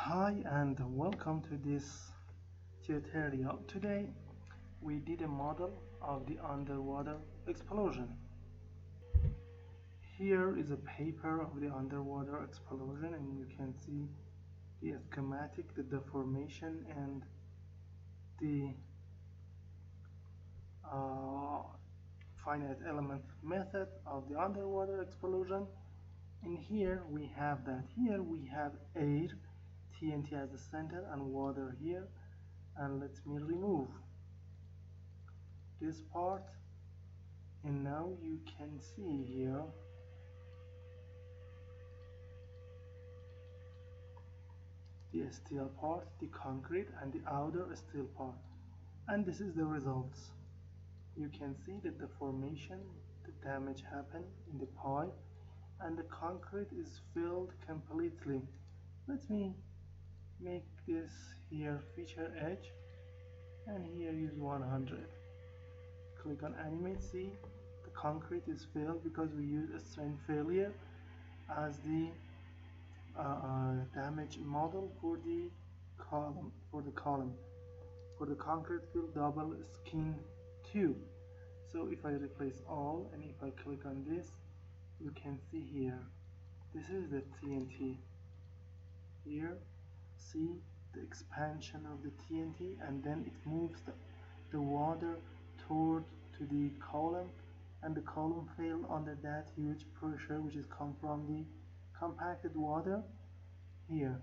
Hi and welcome to this tutorial. Today we did a model of the underwater explosion. Here is a paper of the underwater explosion and you can see the schematic, the deformation and the uh, finite element method of the underwater explosion. In here we have air, TNT as the center and water here, and let me remove this part, and now you can see here the steel part, the concrete and the outer steel part, and this is the results. You can see the deformation, the damage happened in the pipe, and the concrete is filled completely. Let me make this here feature edge and here use 100. Click on animate. See, the concrete is filled because we use a strength failure as the damage model for the column. For the concrete fill double skin tube. So if I replace all and if I click on this, you can see here, this is the TNT. Here, see the expansion of the TNT, and then it moves the water toward to the column, and the column fail under that huge pressure which is come from the compacted water here.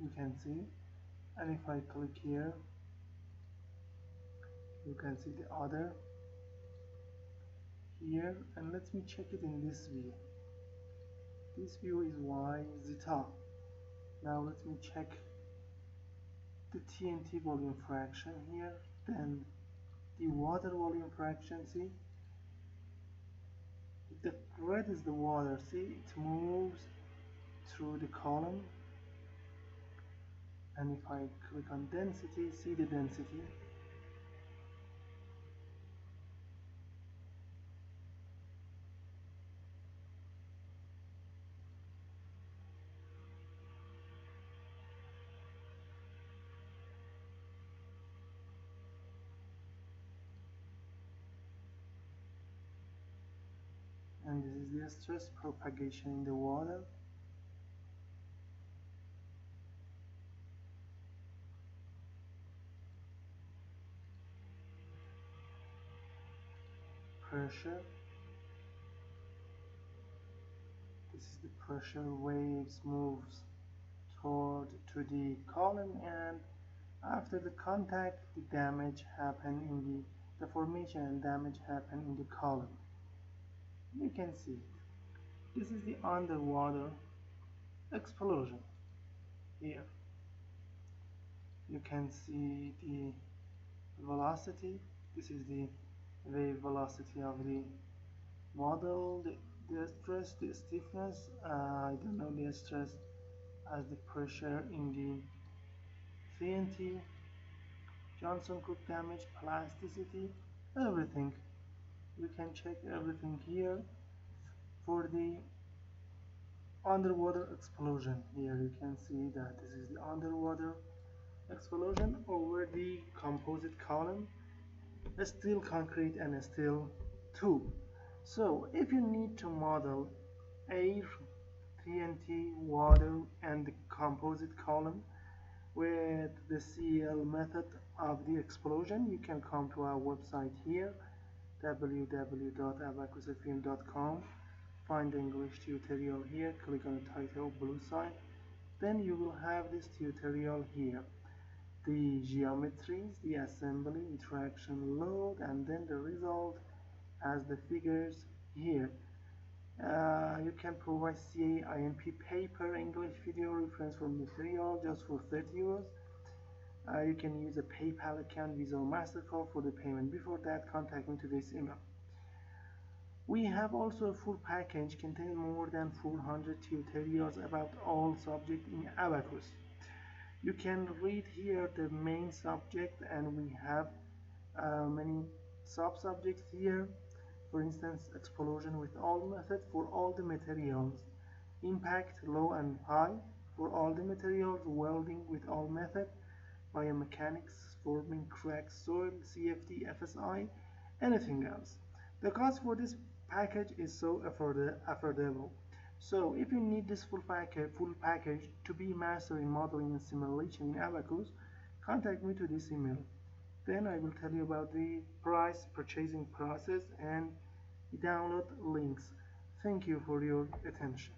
You can see, and if I click here, you can see the other here, and let me check it in this view. This view is y zeta. Now let me check the TNT volume fraction here, then the water volume fraction. See, the red is the water. See, it moves through the column, and if I click on density, see the density. And this is the stress propagation in the water. Pressure. This is the pressure waves moves toward to the column, and after the contact, the damage happen in the formation and damage happen in the column. You can see this is the underwater explosion. Here you can see the velocity. This is the wave velocity of the model, the stress, the stiffness, I don't know the stress as the pressure in the TNT, Johnson Cook damage, plasticity, everything. You can check everything here for the underwater explosion. Here you can see that this is the underwater explosion over the composite column, a steel concrete and a steel tube. So if you need to model air, TNT, water and the composite column with the CL method of the explosion, you can come to our website here, www.abaqusfm.com. Find the English tutorial here, click on the title blue sign, then you will have this tutorial here, the geometries, the assembly, interaction, load, and then the result as the figures here. You can provide CA IMP paper English video reference for material just for 30 euros. You can use a PayPal account, Visa or MasterCard for the payment. Before that, contact me to this email. We have also a full package containing more than 400 tutorials about all subjects in Abaqus. You can read here the main subject, and we have many sub-subjects here. For instance, explosion with all method for all the materials. impact low and high for all the materials, welding with all methods, biomechanics, forming cracks, soil, CFD, FSI, anything else. The cost for this package is so affordable. So if you need this full package to be master in modeling and simulation in Abaqus, contact me to this email. Then I will tell you about the price, purchasing process, and the download links. Thank you for your attention.